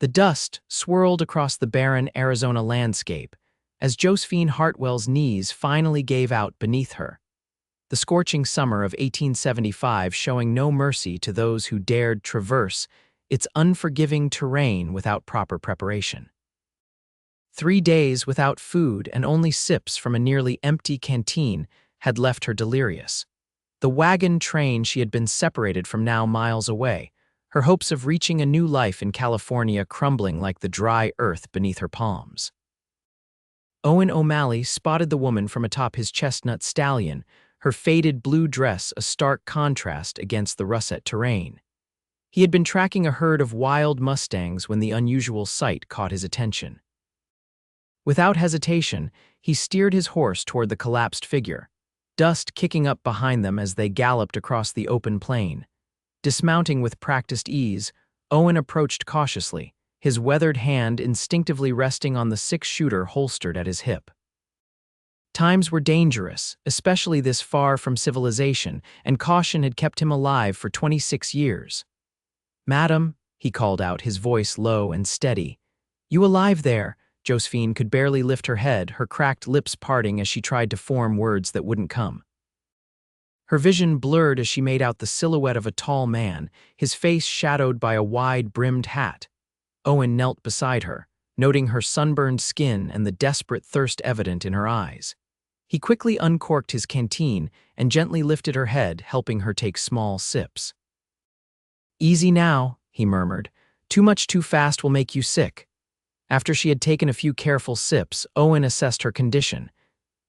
The dust swirled across the barren Arizona landscape as Josephine Hartwell's knees finally gave out beneath her. The scorching summer of 1875 showing no mercy to those who dared traverse its unforgiving terrain without proper preparation. 3 days without food and only sips from a nearly empty canteen had left her delirious. The wagon train she had been separated from now miles away, her hopes of reaching a new life in California crumbling like the dry earth beneath her palms. Owen O'Malley spotted the woman from atop his chestnut stallion, her faded blue dress a stark contrast against the russet terrain. He had been tracking a herd of wild mustangs when the unusual sight caught his attention. Without hesitation, he steered his horse toward the collapsed figure, dust kicking up behind them as they galloped across the open plain. Dismounting with practiced ease, Owen approached cautiously, his weathered hand instinctively resting on the six-shooter holstered at his hip. Times were dangerous, especially this far from civilization, and caution had kept him alive for 26 years. "Madam," he called out, his voice low and steady. "You alive there?" Josephine could barely lift her head, her cracked lips parting as she tried to form words that wouldn't come. Her vision blurred as she made out the silhouette of a tall man, his face shadowed by a wide-brimmed hat. Owen knelt beside her, noting her sunburned skin and the desperate thirst evident in her eyes. He quickly uncorked his canteen and gently lifted her head, helping her take small sips. "Easy now," he murmured. "Too much too fast will make you sick." After she had taken a few careful sips, Owen assessed her condition.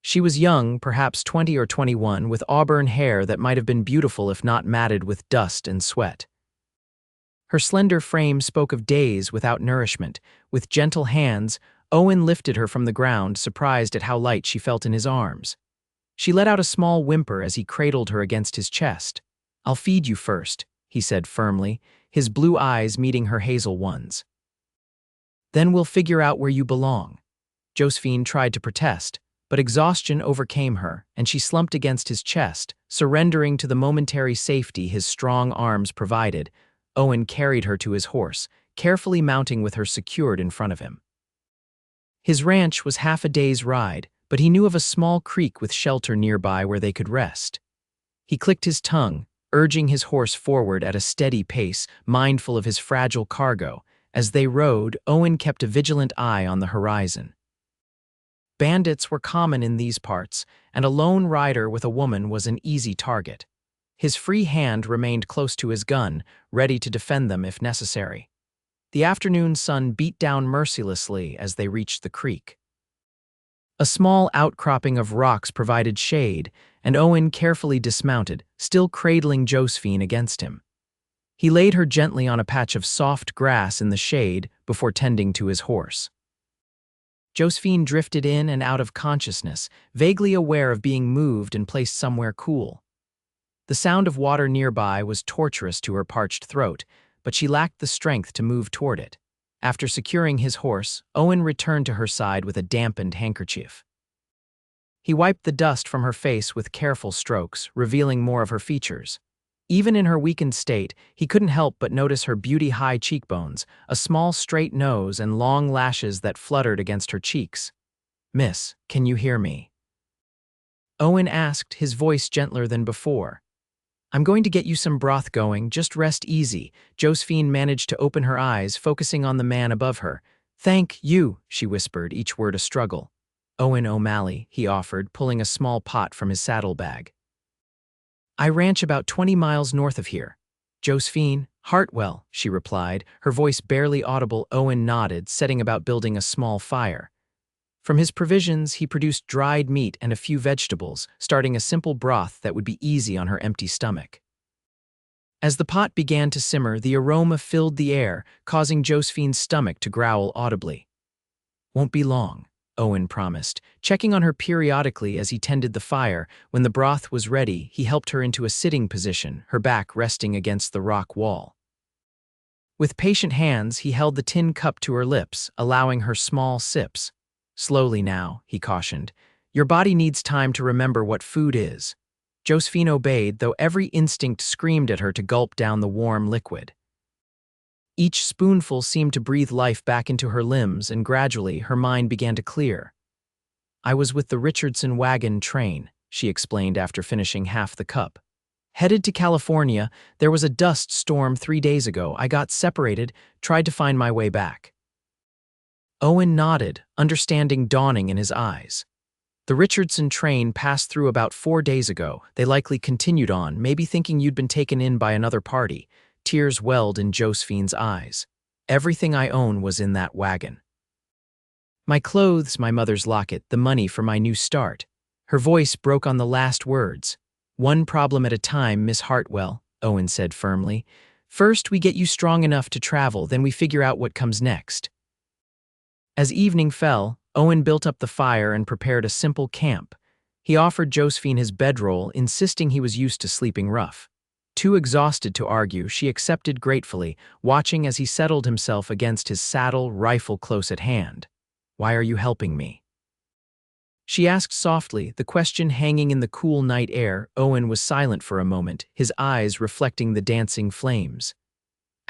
She was young, perhaps 20 or 21, with auburn hair that might have been beautiful if not matted with dust and sweat. Her slender frame spoke of days without nourishment. With gentle hands, Owen lifted her from the ground, surprised at how light she felt in his arms. She let out a small whimper as he cradled her against his chest. "I'll feed you first," he said firmly, his blue eyes meeting her hazel ones. "Then we'll figure out where you belong." Josephine tried to protest, but exhaustion overcame her, and she slumped against his chest, surrendering to the momentary safety his strong arms provided. Owen carried her to his horse, carefully mounting with her secured in front of him. His ranch was half a day's ride, but he knew of a small creek with shelter nearby where they could rest. He clicked his tongue, urging his horse forward at a steady pace, mindful of his fragile cargo. As they rode, Owen kept a vigilant eye on the horizon. Bandits were common in these parts, and a lone rider with a woman was an easy target. His free hand remained close to his gun, ready to defend them if necessary. The afternoon sun beat down mercilessly as they reached the creek. A small outcropping of rocks provided shade, and Owen carefully dismounted, still cradling Josephine against him. He laid her gently on a patch of soft grass in the shade before tending to his horse. Josephine drifted in and out of consciousness, vaguely aware of being moved and placed somewhere cool. The sound of water nearby was torturous to her parched throat, but she lacked the strength to move toward it. After securing his horse, Owen returned to her side with a dampened handkerchief. He wiped the dust from her face with careful strokes, revealing more of her features. Even in her weakened state, he couldn't help but notice her beauty-high cheekbones, a small straight nose, and long lashes that fluttered against her cheeks. "Miss, can you hear me?" Owen asked, his voice gentler than before. "I'm going to get you some broth going, just rest easy." Josephine managed to open her eyes, focusing on the man above her. "Thank you," she whispered, each word a struggle. "Owen O'Malley," he offered, pulling a small pot from his saddlebag. "I ranch about 20 miles north of here." "Josephine Hartwell," she replied, her voice barely audible. Owen nodded, setting about building a small fire. From his provisions, he produced dried meat and a few vegetables, starting a simple broth that would be easy on her empty stomach. As the pot began to simmer, the aroma filled the air, causing Josephine's stomach to growl audibly. "Won't be long," Owen promised, checking on her periodically as he tended the fire. When the broth was ready, he helped her into a sitting position, her back resting against the rock wall. With patient hands, he held the tin cup to her lips, allowing her small sips. "Slowly now," he cautioned. "Your body needs time to remember what food is." Josephine obeyed, though every instinct screamed at her to gulp down the warm liquid. Each spoonful seemed to breathe life back into her limbs, and gradually her mind began to clear. "I was with the Richardson wagon train," she explained after finishing half the cup. "Headed to California. There was a dust storm 3 days ago. I got separated, tried to find my way back." Owen nodded, understanding dawning in his eyes. "The Richardson train passed through about 4 days ago. They likely continued on, maybe thinking you'd been taken in by another party." Tears welled in Josephine's eyes. "Everything I own was in that wagon. My clothes, my mother's locket, the money for my new start." Her voice broke on the last words. "One problem at a time, Miss Hartwell," Owen said firmly. "First, we get you strong enough to travel, then we figure out what comes next." As evening fell, Owen built up the fire and prepared a simple camp. He offered Josephine his bedroll, insisting he was used to sleeping rough. Too exhausted to argue, she accepted gratefully, watching as he settled himself against his saddle, rifle close at hand. "Why are you helping me?" she asked softly, the question hanging in the cool night air. Owen was silent for a moment, his eyes reflecting the dancing flames.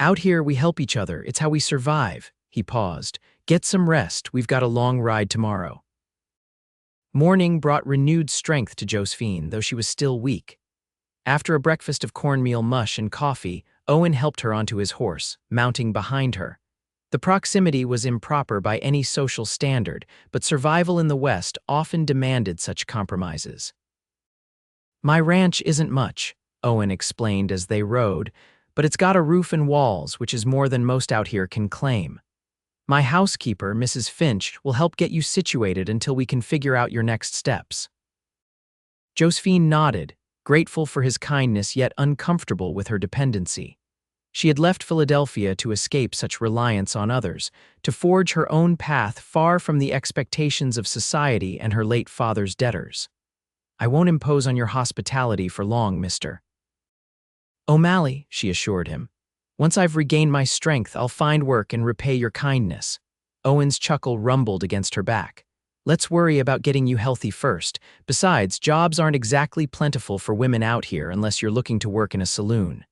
"Out here we help each other, it's how we survive." He paused. "Get some rest, we've got a long ride tomorrow." Morning brought renewed strength to Josephine, though she was still weak. After a breakfast of cornmeal mush and coffee, Owen helped her onto his horse, mounting behind her. The proximity was improper by any social standard, but survival in the West often demanded such compromises. "My ranch isn't much," Owen explained as they rode, "but it's got a roof and walls, which is more than most out here can claim. My housekeeper, Mrs. Finch, will help get you situated until we can figure out your next steps." Josephine nodded, grateful for his kindness yet uncomfortable with her dependency. She had left Philadelphia to escape such reliance on others, to forge her own path far from the expectations of society and her late father's debtors. "I won't impose on your hospitality for long, Mr. O'Malley," she assured him. "Once I've regained my strength, I'll find work and repay your kindness." Owen's chuckle rumbled against her back. "Let's worry about getting you healthy first. Besides, jobs aren't exactly plentiful for women out here unless you're looking to work in a saloon."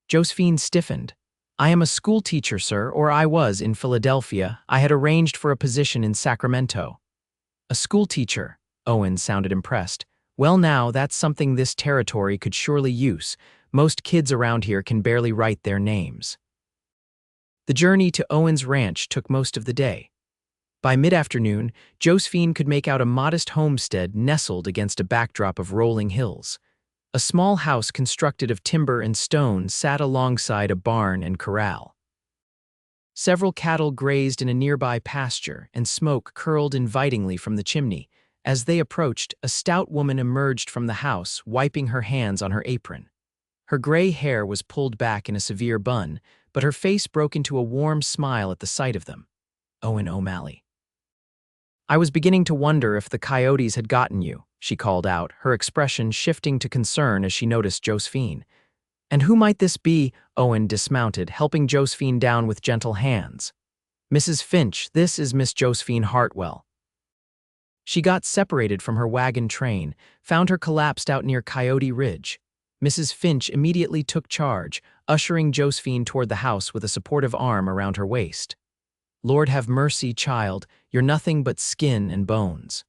Josephine stiffened. "I am a school teacher, sir, or I was in Philadelphia. I had arranged for a position in Sacramento." "A school teacher?" Owen sounded impressed. "Well now, that's something this territory could surely use. Most kids around here can barely write their names." The journey to Owen's ranch took most of the day. By mid-afternoon, Josephine could make out a modest homestead nestled against a backdrop of rolling hills. A small house constructed of timber and stone sat alongside a barn and corral. Several cattle grazed in a nearby pasture, and smoke curled invitingly from the chimney. As they approached, a stout woman emerged from the house, wiping her hands on her apron. Her gray hair was pulled back in a severe bun, but her face broke into a warm smile at the sight of them. "Owen O'Malley." "I was beginning to wonder if the coyotes had gotten you," she called out, her expression shifting to concern as she noticed Josephine. "And who might this be?" Owen dismounted, helping Josephine down with gentle hands. "Mrs. Finch, this is Miss Josephine Hartwell." She got separated from her wagon train, found her collapsed out near Coyote Ridge. Mrs. Finch immediately took charge, ushering Josephine toward the house with a supportive arm around her waist. "Lord have mercy, child, you're nothing but skin and bones.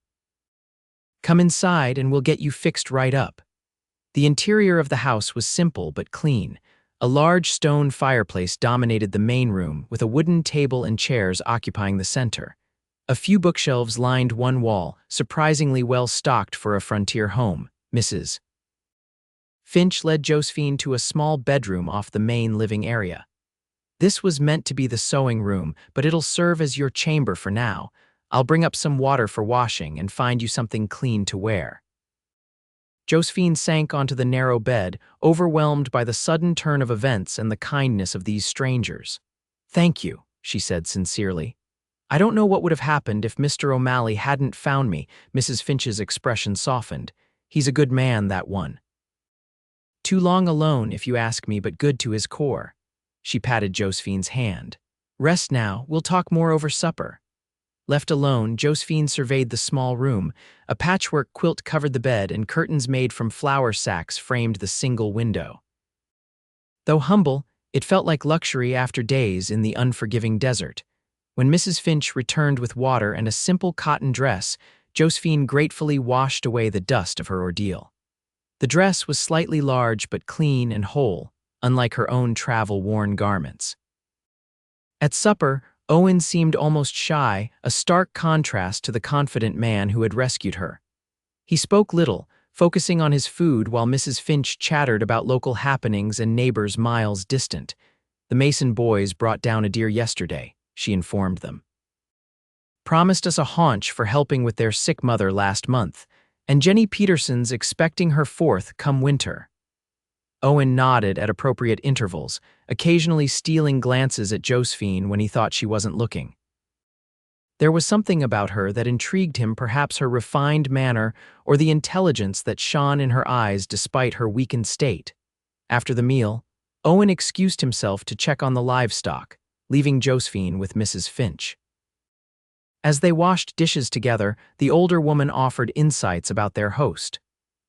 Come inside and we'll get you fixed right up." The interior of the house was simple but clean. A large stone fireplace dominated the main room, with a wooden table and chairs occupying the center. A few bookshelves lined one wall, surprisingly well stocked for a frontier home. Mrs. Finch led Josephine to a small bedroom off the main living area. "This was meant to be the sewing room, but it'll serve as your chamber for now. I'll bring up some water for washing and find you something clean to wear." Josephine sank onto the narrow bed, overwhelmed by the sudden turn of events and the kindness of these strangers. "Thank you," she said sincerely. "I don't know what would have happened if Mr. O'Malley hadn't found me." Mrs. Finch's expression softened. "He's a good man, that one. Too long alone, if you ask me, but good to his core." She patted Josephine's hand. "Rest now, we'll talk more over supper." Left alone, Josephine surveyed the small room. A patchwork quilt covered the bed, and curtains made from flour sacks framed the single window. Though humble, It felt like luxury after days in the unforgiving desert. When Mrs. Finch returned with water and a simple cotton dress, Josephine gratefully washed away the dust of her ordeal. The dress was slightly large but clean and whole, unlike her own travel-worn garments. At supper, Owen seemed almost shy, a stark contrast to the confident man who had rescued her. He spoke little, focusing on his food while Mrs. Finch chattered about local happenings and neighbors miles distant. "The Mason boys brought down a deer yesterday," she informed them. "Promised us a haunch for helping with their sick mother last month, and Jenny Peterson's expecting her fourth come winter." Owen nodded at appropriate intervals, occasionally stealing glances at Josephine when he thought she wasn't looking. There was something about her that intrigued him, perhaps her refined manner or the intelligence that shone in her eyes despite her weakened state. After the meal, Owen excused himself to check on the livestock, leaving Josephine with Mrs. Finch. As they washed dishes together, the older woman offered insights about their host.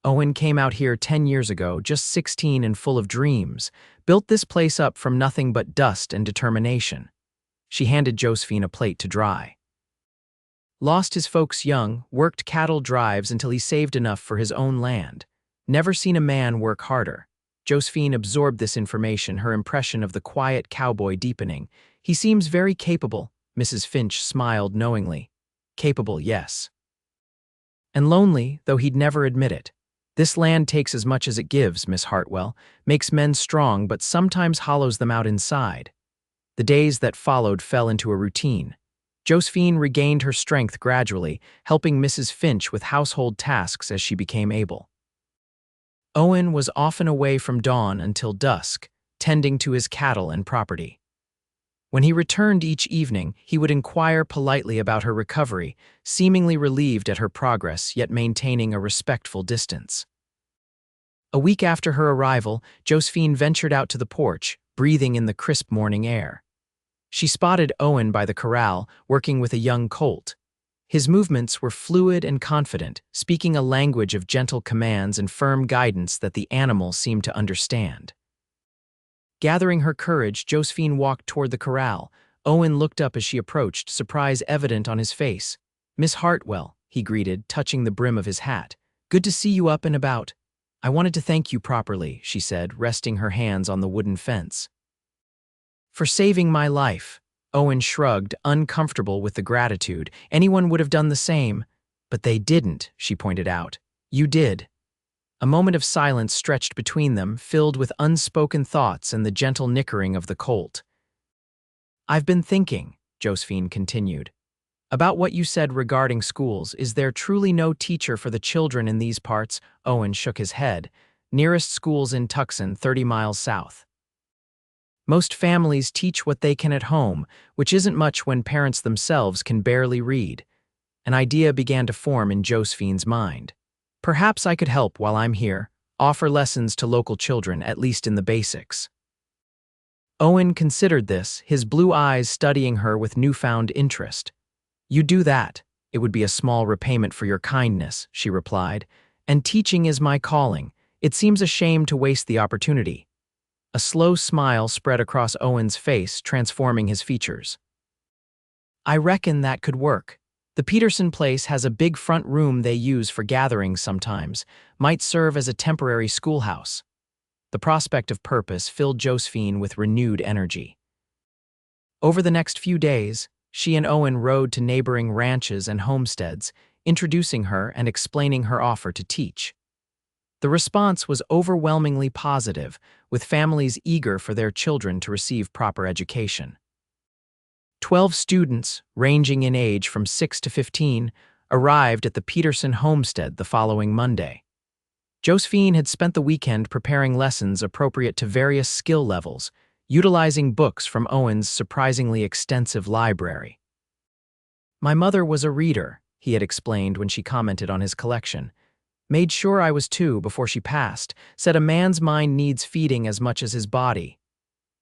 "Owen came out here 10 years ago, just 16 and full of dreams, built this place up from nothing but dust and determination." She handed Josephine a plate to dry. "Lost his folks young, worked cattle drives until he saved enough for his own land. Never seen a man work harder." Josephine absorbed this information, her impression of the quiet cowboy deepening. "He seems very capable." Mrs. Finch smiled knowingly. "Capable, yes. And lonely, though he'd never admit it. This land takes as much as it gives, Miss Hartwell, makes men strong but sometimes hollows them out inside." The days that followed fell into a routine. Josephine regained her strength gradually, helping Mrs. Finch with household tasks as she became able. Owen was often away from dawn until dusk, tending to his cattle and property. When he returned each evening, he would inquire politely about her recovery, seemingly relieved at her progress yet maintaining a respectful distance. A week after her arrival, Josephine ventured out to the porch, breathing in the crisp morning air. She spotted Owen by the corral, working with a young colt. His movements were fluid and confident, speaking a language of gentle commands and firm guidance that the animal seemed to understand. Gathering her courage, Josephine walked toward the corral. Owen looked up as she approached, surprise evident on his face. "Miss Hartwell," he greeted, touching the brim of his hat. "Good to see you up and about." "I wanted to thank you properly," she said, resting her hands on the wooden fence. "For saving my life." Owen shrugged, uncomfortable with the gratitude. "Anyone would have done the same." "But they didn't," she pointed out. "You did." A moment of silence stretched between them, filled with unspoken thoughts and the gentle nickering of the colt. "I've been thinking," Josephine continued, "about what you said regarding schools. Is there truly no teacher for the children in these parts?" Owen shook his head. "Nearest school's in Tucson, 30 miles south. Most families teach what they can at home, which isn't much when parents themselves can barely read." An idea began to form in Josephine's mind. "Perhaps I could help while I'm here, offer lessons to local children, at least in the basics." Owen considered this, his blue eyes studying her with newfound interest. "You do that. It would be a small repayment for your kindness," she replied. "And teaching is my calling. It seems a shame to waste the opportunity." A slow smile spread across Owen's face, transforming his features. "I reckon that could work. The Peterson place has a big front room they use for gatherings sometimes, might serve as a temporary schoolhouse." The prospect of purpose filled Josephine with renewed energy. Over the next few days, she and Owen rode to neighboring ranches and homesteads, introducing her and explaining her offer to teach. The response was overwhelmingly positive, with families eager for their children to receive proper education. 12 students, ranging in age from 6 to 15, arrived at the Peterson homestead the following Monday. Josephine had spent the weekend preparing lessons appropriate to various skill levels, utilizing books from Owen's surprisingly extensive library. "My mother was a reader," he had explained when she commented on his collection. "Made sure I was too before she passed, said a man's mind needs feeding as much as his body."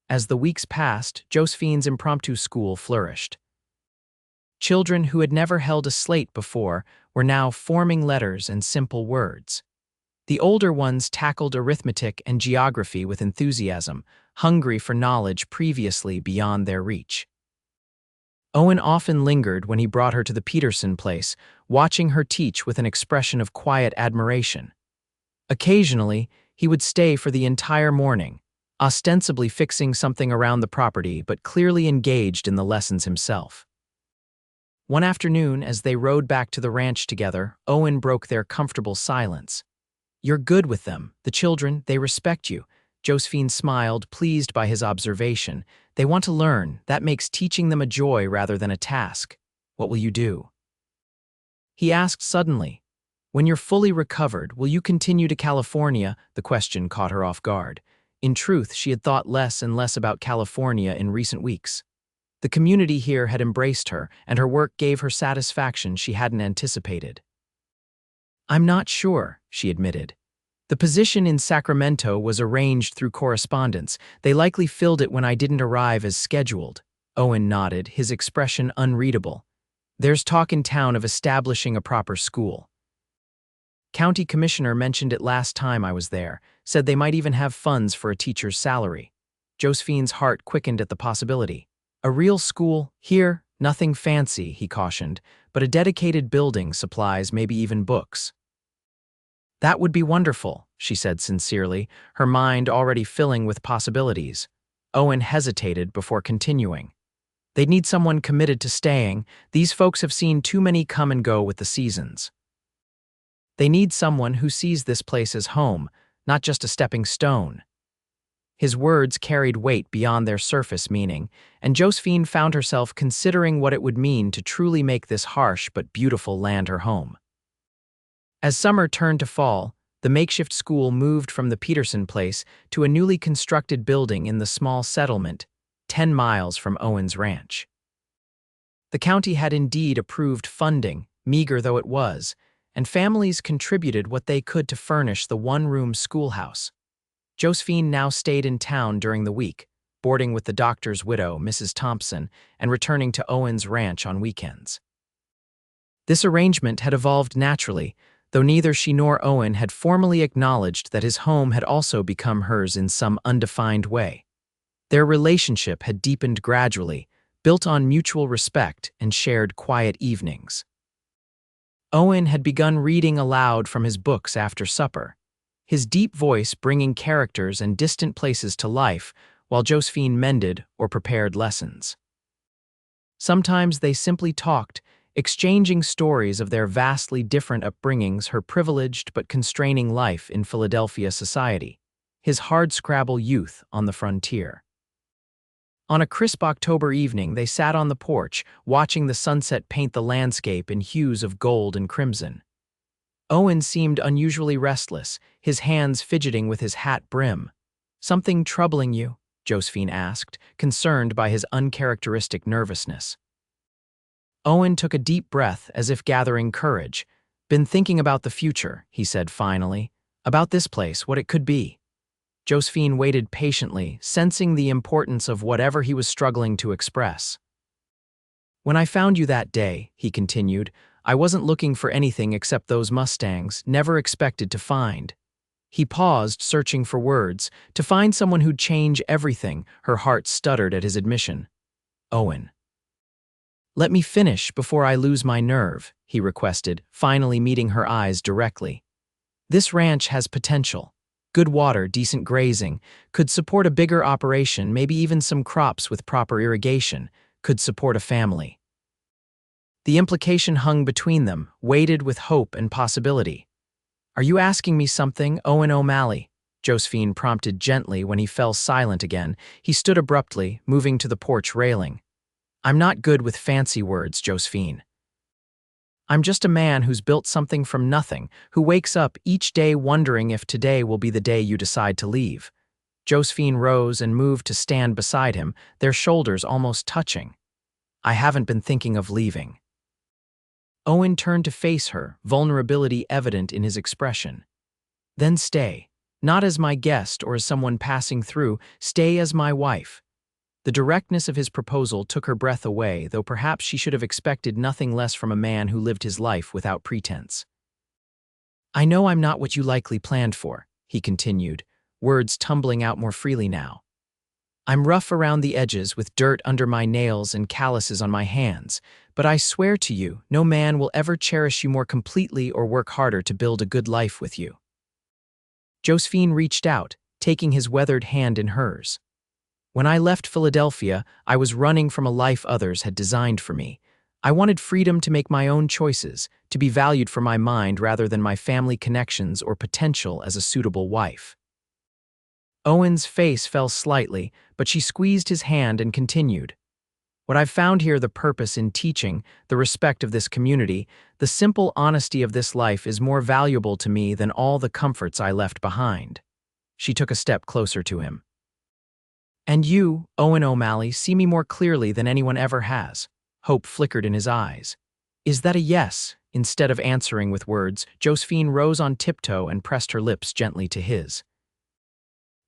As the weeks passed, Josephine's impromptu school flourished. Children who had never held a slate before were now forming letters and simple words. The older ones tackled arithmetic and geography with enthusiasm, hungry for knowledge previously beyond their reach. Owen often lingered when he brought her to the Peterson place, watching her teach with an expression of quiet admiration. Occasionally, he would stay for the entire morning, ostensibly fixing something around the property but clearly engaged in the lessons himself. One afternoon, as they rode back to the ranch together, Owen broke their comfortable silence. "You're good with them. The children, they respect you." Josephine smiled, pleased by his observation. "They want to learn. That makes teaching them a joy rather than a task. What will you do?" He asked suddenly. "When you're fully recovered, will you continue to California?" The question caught her off guard. In truth, she had thought less and less about California in recent weeks. The community here had embraced her, and her work gave her satisfaction she hadn't anticipated. "I'm not sure," she admitted. "The position in Sacramento was arranged through correspondence. They likely filled it when I didn't arrive as scheduled." Owen nodded, his expression unreadable. "There's talk in town of establishing a proper school. County commissioner mentioned it last time I was there, said they might even have funds for a teacher's salary." Josephine's heart quickened at the possibility. "A real school? Here, nothing fancy," he cautioned, "but a dedicated building, supplies, maybe even books." "That would be wonderful," she said sincerely, her mind already filling with possibilities. Owen hesitated before continuing. "They'd need someone committed to staying. These folks have seen too many come and go with the seasons. They need someone who sees this place as home, not just a stepping stone." His words carried weight beyond their surface meaning, and Josephine found herself considering what it would mean to truly make this harsh but beautiful land her home. As summer turned to fall, the makeshift school moved from the Peterson place to a newly constructed building in the small settlement, 10 miles from Owen's ranch. The county had indeed approved funding, meager though it was, and families contributed what they could to furnish the one-room schoolhouse. Josephine now stayed in town during the week, boarding with the doctor's widow, Mrs. Thompson, and returning to Owen's ranch on weekends. This arrangement had evolved naturally, though neither she nor Owen had formally acknowledged that his home had also become hers in some undefined way. Their relationship had deepened gradually, built on mutual respect and shared quiet evenings. Owen had begun reading aloud from his books after supper, his deep voice bringing characters and distant places to life while Josephine mended or prepared lessons. Sometimes they simply talked, exchanging stories of their vastly different upbringings, her privileged but constraining life in Philadelphia society, his hardscrabble youth on the frontier. On a crisp October evening, they sat on the porch, watching the sunset paint the landscape in hues of gold and crimson. Owen seemed unusually restless, his hands fidgeting with his hat brim. "Something troubling you?" Josephine asked, concerned by his uncharacteristic nervousness. Owen took a deep breath as if gathering courage. "Been thinking about the future," he said finally. "About this place, what it could be." Josephine waited patiently, sensing the importance of whatever he was struggling to express. "When I found you that day," he continued, "I wasn't looking for anything except those Mustangs, never expected to find." He paused, searching for words, to find someone who'd change everything. Her heart stuttered at his admission. "Owen." "Let me finish before I lose my nerve," he requested, finally meeting her eyes directly. "This ranch has potential. Good water, decent grazing, could support a bigger operation, maybe even some crops with proper irrigation, could support a family." The implication hung between them, weighted with hope and possibility. "Are you asking me something, Owen O'Malley?" Josephine prompted gently when he fell silent again. He stood abruptly, moving to the porch railing. "I'm not good with fancy words, Josephine. I'm just a man who's built something from nothing, who wakes up each day wondering if today will be the day you decide to leave." Josephine rose and moved to stand beside him, their shoulders almost touching. "I haven't been thinking of leaving." Owen turned to face her, vulnerability evident in his expression. "Then stay. Not as my guest or as someone passing through, stay as my wife." The directness of his proposal took her breath away, though perhaps she should have expected nothing less from a man who lived his life without pretense. "I know I'm not what you likely planned for," he continued, words tumbling out more freely now. I'm rough around the edges with dirt under my nails and calluses on my hands, but I swear to you, no man will ever cherish you more completely or work harder to build a good life with you. Josephine reached out, taking his weathered hand in hers. When I left Philadelphia, I was running from a life others had designed for me. I wanted freedom to make my own choices, to be valued for my mind rather than my family connections or potential as a suitable wife. Owen's face fell slightly, but she squeezed his hand and continued. What I've found here, the purpose in teaching, the respect of this community, the simple honesty of this life is more valuable to me than all the comforts I left behind. She took a step closer to him. And you, Owen O'Malley, see me more clearly than anyone ever has. Hope flickered in his eyes. Is that a yes? Instead of answering with words, Josephine rose on tiptoe and pressed her lips gently to his.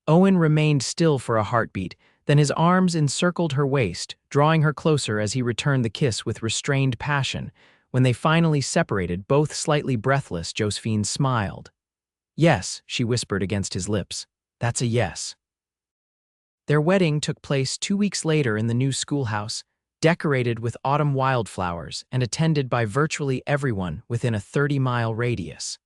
Owen remained still for a heartbeat, then his arms encircled her waist, drawing her closer as he returned the kiss with restrained passion. When they finally separated, both slightly breathless, Josephine smiled. Yes, she whispered against his lips. That's a yes. Their wedding took place 2 weeks later in the new schoolhouse, decorated with autumn wildflowers and attended by virtually everyone within a 30-mile radius.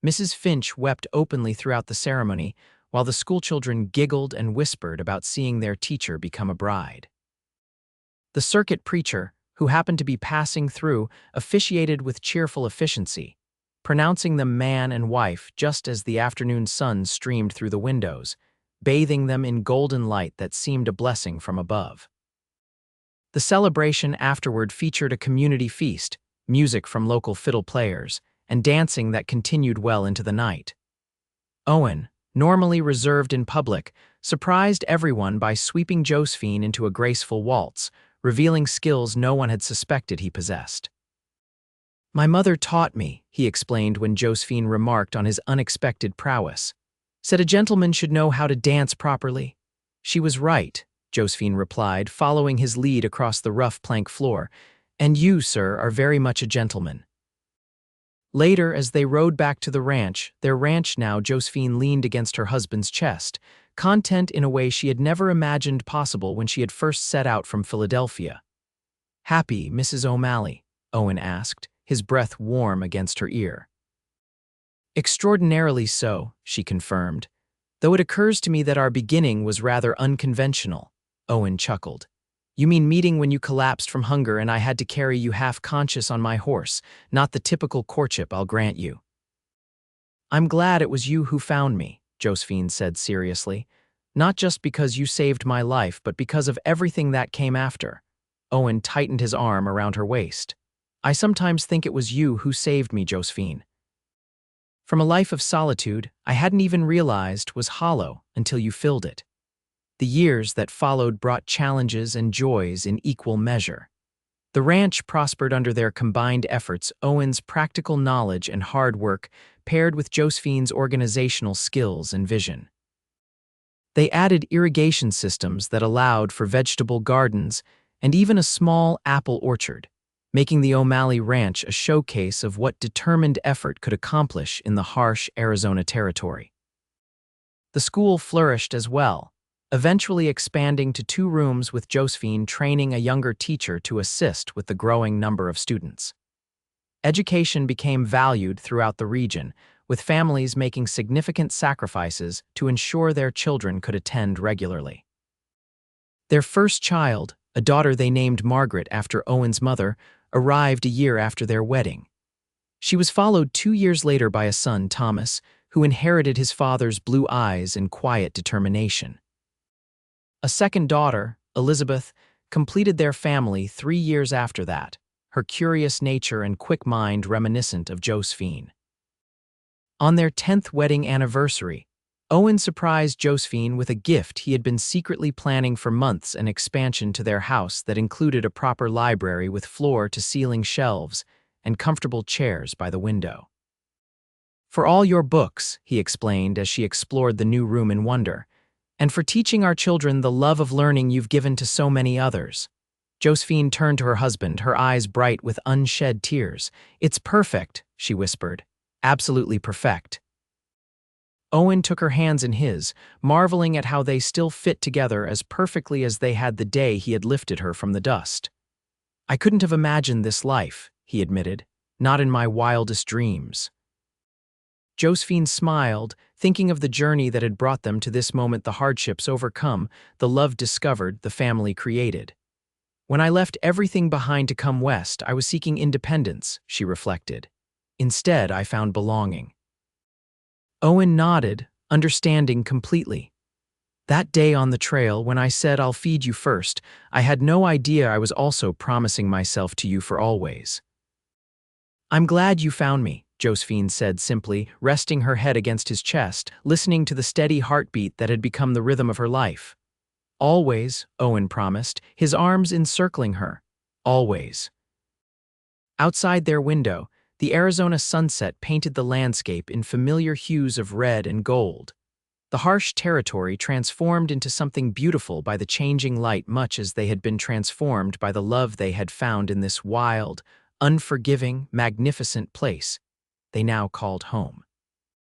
Mrs. Finch wept openly throughout the ceremony, while the schoolchildren giggled and whispered about seeing their teacher become a bride. The circuit preacher, who happened to be passing through, officiated with cheerful efficiency, pronouncing them man and wife just as the afternoon sun streamed through the windows, bathing them in golden light that seemed a blessing from above. The celebration afterward featured a community feast, music from local fiddle players, and dancing that continued well into the night. Owen, normally reserved in public, surprised everyone by sweeping Josephine into a graceful waltz, revealing skills no one had suspected he possessed. My mother taught me, he explained when Josephine remarked on his unexpected prowess. Said a gentleman should know how to dance properly. She was right, Josephine replied, following his lead across the rough plank floor. And you, sir, are very much a gentleman. Later, as they rode back to the ranch, their ranch now, Josephine leaned against her husband's chest, content in a way she had never imagined possible when she had first set out from Philadelphia. Happy, Mrs. O'Malley? Owen asked, his breath warm against her ear. Extraordinarily so, she confirmed, though it occurs to me that our beginning was rather unconventional. Owen chuckled. You mean meeting when you collapsed from hunger and I had to carry you half-conscious on my horse, not the typical courtship, I'll grant you. I'm glad it was you who found me, Josephine said seriously, not just because you saved my life, but because of everything that came after. Owen tightened his arm around her waist. I sometimes think it was you who saved me, Josephine. From a life of solitude I hadn't even realized was hollow until you filled it. The years that followed brought challenges and joys in equal measure. The ranch prospered under their combined efforts. Owen's practical knowledge and hard work paired with Josephine's organizational skills and vision. They added irrigation systems that allowed for vegetable gardens and even a small apple orchard, making the O'Malley Ranch a showcase of what determined effort could accomplish in the harsh Arizona territory. The school flourished as well, eventually expanding to 2 rooms with Josephine training a younger teacher to assist with the growing number of students. Education became valued throughout the region, with families making significant sacrifices to ensure their children could attend regularly. Their first child, a daughter they named Margaret after Owen's mother, arrived a year after their wedding. She was followed 2 years later by a son, Thomas, who inherited his father's blue eyes and quiet determination. A second daughter, Elizabeth, completed their family 3 years after that, her curious nature and quick mind reminiscent of Josephine. On their 10th wedding anniversary, Owen surprised Josephine with a gift he had been secretly planning for months, an expansion to their house that included a proper library with floor-to-ceiling shelves and comfortable chairs by the window. For all your books, he explained as she explored the new room in wonder, and for teaching our children the love of learning you've given to so many others. Josephine turned to her husband, her eyes bright with unshed tears. It's perfect, she whispered. Absolutely perfect. Owen took her hands in his, marveling at how they still fit together as perfectly as they had the day he had lifted her from the dust. "I couldn't have imagined this life," he admitted, "not in my wildest dreams." Josephine smiled, thinking of the journey that had brought them to this moment, the hardships overcome, the love discovered, the family created. "When I left everything behind to come west, I was seeking independence," she reflected. "Instead, I found belonging." Owen nodded, understanding completely. "That day on the trail, when I said I'll feed you first, I had no idea I was also promising myself to you for always." "I'm glad you found me," Josephine said simply, resting her head against his chest, listening to the steady heartbeat that had become the rhythm of her life. "Always," Owen promised, his arms encircling her. "Always." Outside their window, the Arizona sunset painted the landscape in familiar hues of red and gold. The harsh territory transformed into something beautiful by the changing light, much as they had been transformed by the love they had found in this wild, unforgiving, magnificent place they now called home.